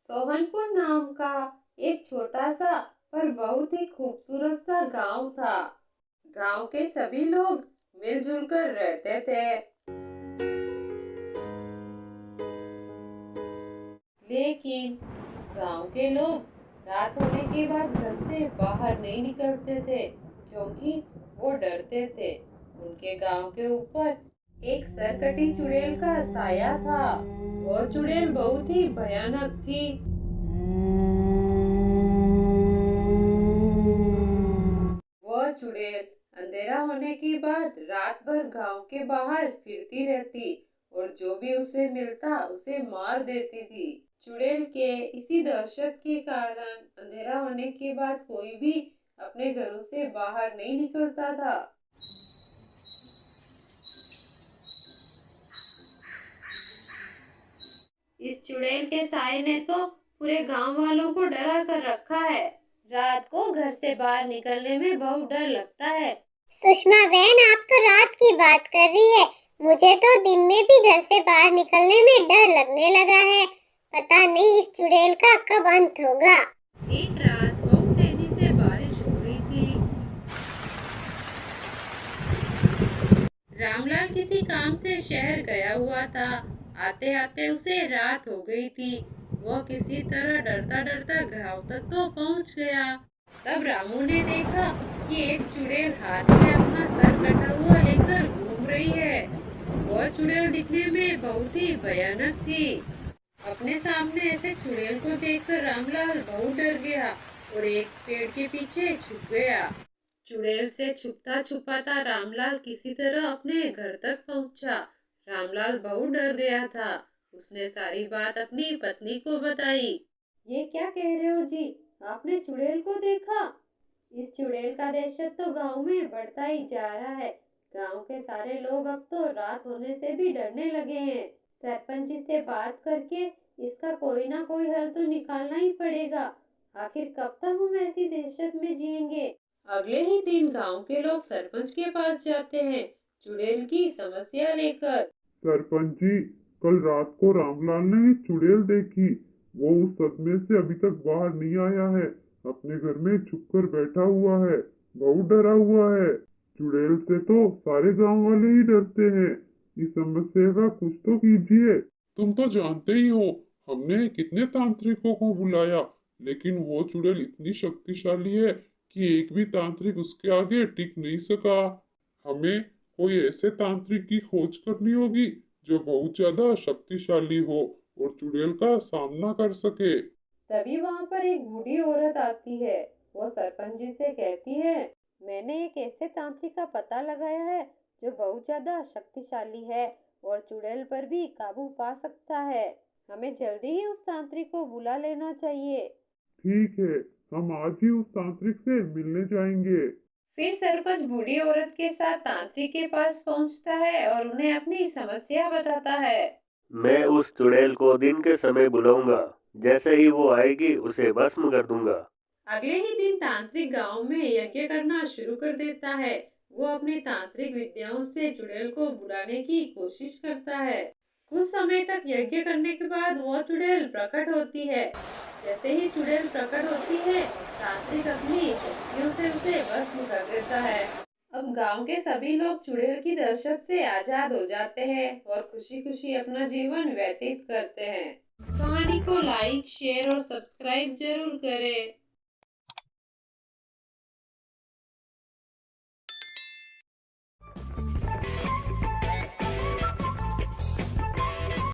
सोहनपुर नाम का एक छोटा सा पर बहुत ही खूबसूरत सा गांव था। गांव के सभी लोग मिलजुल कर रहते थे। लेकिन उस गांव के लोग रात होने के बाद घर से बाहर नहीं निकलते थे, क्योंकि वो डरते थे। उनके गांव के ऊपर एक सरकटी चुड़ैल का साया था। वो चुड़ैल बहुत ही भयानक थी। वह चुड़ैल अंधेरा होने के बाद रात भर गांव के बाहर फिरती रहती और जो भी उसे मिलता उसे मार देती थी। चुड़ैल के इसी दहशत के कारण अंधेरा होने के बाद कोई भी अपने घरों से बाहर नहीं निकलता था। इस चुड़ैल के साए ने तो पूरे गांव वालों को डरा कर रखा है। रात को घर से बाहर निकलने में बहुत डर लगता है। सुषमा बहन, आप तो रात की बात कर रही है। मुझे तो दिन में भी घर से बाहर निकलने में डर लगने लगा है। पता नहीं इस चुड़ैल का कब अंत होगा। एक रात बहुत तेजी से बारिश हो रही थी। रामलाल किसी काम से शहर गया हुआ था। आते आते उसे रात हो गई थी। वह किसी तरह डरता डरता गांव तक तो पहुंच गया। तब रामू ने देखा कि एक चुड़ैल हाथ में अपना सर कटा हुआ लेकर घूम रही है। वह चुड़ैल दिखने में बहुत ही भयानक थी। अपने सामने ऐसे चुड़ैल को देखकर रामलाल बहुत डर गया और एक पेड़ के पीछे छुप गया। चुड़ैल से छुपता छुपाता रामलाल किसी तरह अपने घर तक पहुंचा। रामलाल बहुत डर गया था। उसने सारी बात अपनी पत्नी को बताई। ये क्या कह रहे हो जी? आपने चुड़ैल को देखा? इस चुड़ैल का दहशत तो गांव में बढ़ता ही जा रहा है। गांव के सारे लोग अब तो रात होने से भी डरने लगे हैं। सरपंच जी से बात करके इसका कोई ना कोई हल तो निकालना ही पड़ेगा। आखिर कब तक हम ऐसी दहशत में जिएंगे? अगले ही दिन गांव के लोग सरपंच के पास जाते हैं चुड़ैल की समस्या लेकर। सरपंच जी, कल रात को रामलाल ने एक चुड़ैल देखी। वो उस सदमे से अभी तक बाहर नहीं आया है। अपने घर में छुप कर बैठा हुआ है। बहुत डरा हुआ है। चुड़ैल से तो सारे गांव वाले ही डरते हैं। इस समस्या का कुछ तो कीजिए। तुम तो जानते ही हो, हमने कितने तांत्रिकों को बुलाया, लेकिन वो चुड़ैल इतनी शक्तिशाली है कि एक भी तांत्रिक उसके आगे टिक नहीं सका। हमें कोई ऐसे तांत्रिक की खोज करनी होगी जो बहुत ज्यादा शक्तिशाली हो और चुड़ैल का सामना कर सके। तभी वहाँ पर एक बूढ़ी औरत आती है। वो सरपंच जी से कहती है, मैंने एक ऐसे तांत्रिक का पता लगाया है जो बहुत ज्यादा शक्तिशाली है और चुड़ैल पर भी काबू पा सकता है। हमें जल्दी ही उस तांत्रिक को बुला लेना चाहिए। ठीक है, हम आज ही उस तांत्रिक से मिलने जाएंगे। फिर सरपंच बूढ़ी औरत के साथ तांत्रिक के पास पहुंचता है और उन्हें अपनी समस्या बताता है। मैं उस चुड़ैल को दिन के समय बुलाऊंगा। जैसे ही वो आएगी उसे भस्म कर दूंगा। अगले ही दिन तांत्रिक गांव में यज्ञ करना शुरू कर देता है। वो अपनी तांत्रिक विद्याओं से चुड़ैल को बुलाने की कोशिश करता है। कुछ समय तक यज्ञ करने के बाद वो चुड़ैल प्रकट होती है। जैसे ही चुड़ैल प्रकट होती है, तांत्रिक अपनी शक्तियों से उसे भस्म कर देता है। अब गांव के सभी लोग चुड़ैल की दहशत से आजाद हो जाते हैं और खुशी खुशी अपना जीवन व्यतीत करते हैं। कहानी को लाइक, शेयर और सब्सक्राइब जरूर करें।